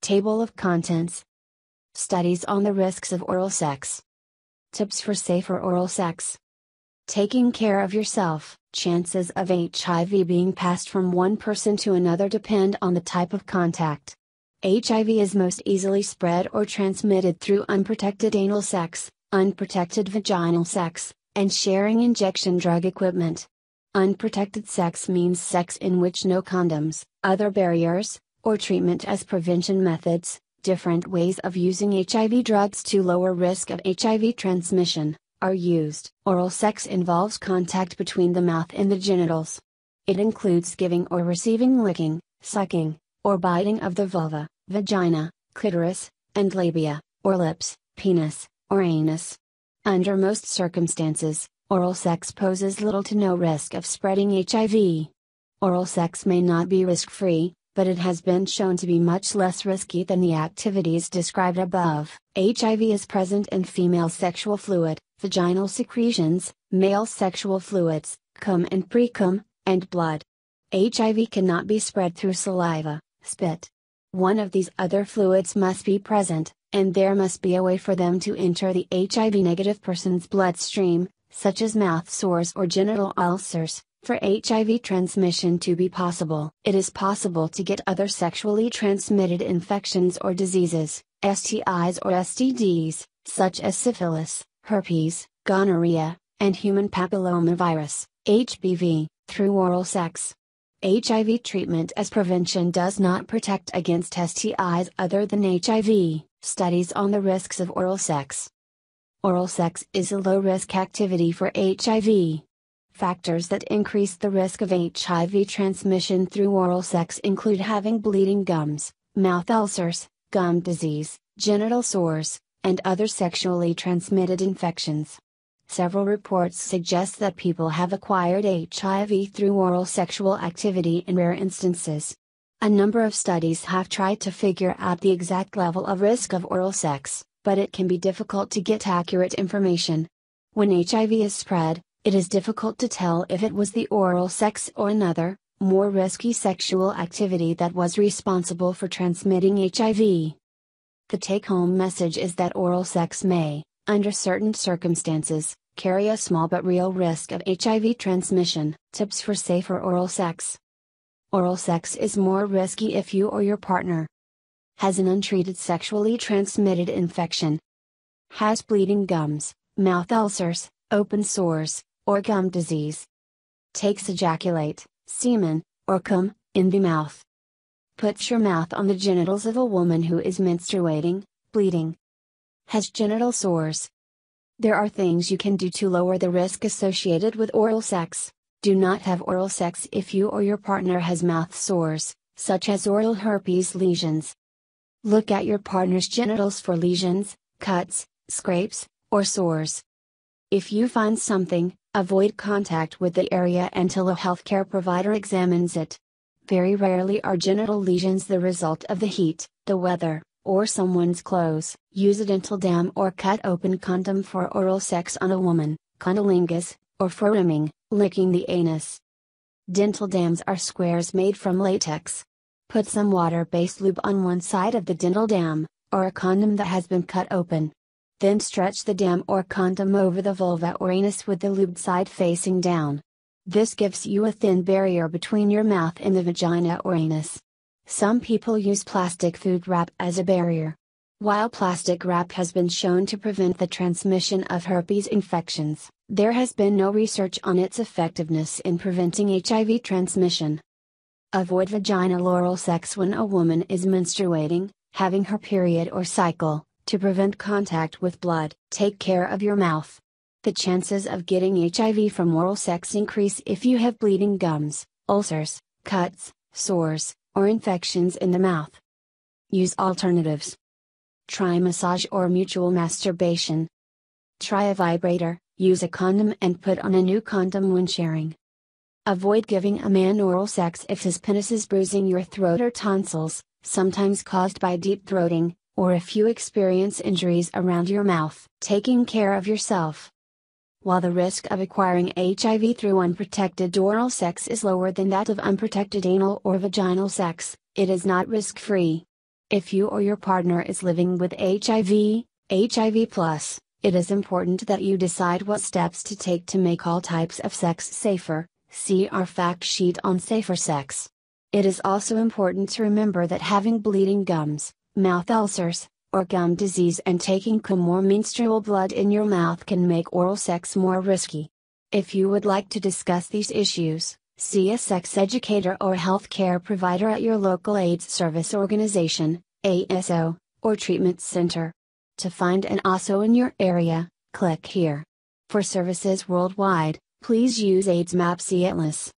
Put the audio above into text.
Table of contents. Studies on the risks of oral sex. Tips for safer oral sex. Taking care of yourself. Chances of HIV being passed from one person to another depend on the type of contact. HIV is most easily spread or transmitted through unprotected anal sex, unprotected vaginal sex, and sharing injection drug equipment. Unprotected sex means sex in which no condoms, other barriers, or treatment as prevention methods, different ways of using HIV drugs to lower risk of HIV transmission, are used. Oral sex involves contact between the mouth and the genitals. It includes giving or receiving licking, sucking, or biting of the vulva, vagina, clitoris, and labia, or lips, penis, or anus. Under most circumstances, oral sex poses little to no risk of spreading HIV. Oral sex may not be risk-free, but it has been shown to be much less risky than the activities described above. HIV is present in female sexual fluid, vaginal secretions, male sexual fluids, cum and pre-cum, and blood. HIV cannot be spread through saliva, spit. One of these other fluids must be present, and there must be a way for them to enter the HIV-negative person's bloodstream, such as mouth sores or genital ulcers. For HIV transmission to be possible, it is possible to get other sexually transmitted infections or diseases, STIs or STDs, such as syphilis, herpes, gonorrhea, and human papillomavirus, HPV, through oral sex. HIV treatment as prevention does not protect against STIs other than HIV. Studies on the risks of oral sex. Oral sex is a low-risk activity for HIV. Factors that increase the risk of HIV transmission through oral sex include having bleeding gums, mouth ulcers, gum disease, genital sores, and other sexually transmitted infections. Several reports suggest that people have acquired HIV through oral sexual activity in rare instances. A number of studies have tried to figure out the exact level of risk of oral sex, but it can be difficult to get accurate information. When HIV is spread, it is difficult to tell if it was the oral sex or another, more risky sexual activity that was responsible for transmitting HIV. The take-home message is that oral sex may, under certain circumstances, carry a small but real risk of HIV transmission. Tips for safer oral sex. Oral sex is more risky if you or your partner has an untreated sexually transmitted infection, has bleeding gums, mouth ulcers, open sores, or gum disease, takes ejaculate, semen, or cum, in the mouth, puts your mouth on the genitals of a woman who is menstruating, bleeding, has genital sores. There are things you can do to lower the risk associated with oral sex. Do not have oral sex if you or your partner has mouth sores, such as oral herpes lesions. Look at your partner's genitals for lesions, cuts, scrapes, or sores. If you find something, avoid contact with the area until a healthcare provider examines it. Very rarely are genital lesions the result of the heat, the weather, or someone's clothes. Use a dental dam or cut open condom for oral sex on a woman, cunnilingus, or for rimming, licking the anus. Dental dams are squares made from latex. Put some water-based lube on one side of the dental dam, or a condom that has been cut open. Then stretch the dam or condom over the vulva or anus with the lubed side facing down. This gives you a thin barrier between your mouth and the vagina or anus. Some people use plastic food wrap as a barrier. While plastic wrap has been shown to prevent the transmission of herpes infections, there has been no research on its effectiveness in preventing HIV transmission. Avoid vaginal oral sex when a woman is menstruating, having her period or cycle. To prevent contact with blood, take care of your mouth. The chances of getting HIV from oral sex increase if you have bleeding gums, ulcers, cuts, sores, or infections in the mouth. Use alternatives. Try massage or mutual masturbation. Try a vibrator, use a condom and put on a new condom when sharing. Avoid giving a man oral sex if his penis is bruising your throat or tonsils, sometimes caused by deep throating, or if you experience injuries around your mouth. Taking care of yourself. While the risk of acquiring HIV through unprotected oral sex is lower than that of unprotected anal or vaginal sex, it is not risk-free. If you or your partner is living with HIV, HIV+, it is important that you decide what steps to take to make all types of sex safer. See our fact sheet on safer sex. It is also important to remember that having bleeding gums, mouth ulcers, or gum disease and taking cum or menstrual blood in your mouth can make oral sex more risky. If you would like to discuss these issues, see a sex educator or healthcare provider at your local AIDS service organization, ASO, or treatment center. To find an ASO in your area, click here. For services worldwide, please use AIDS Maps Atlas.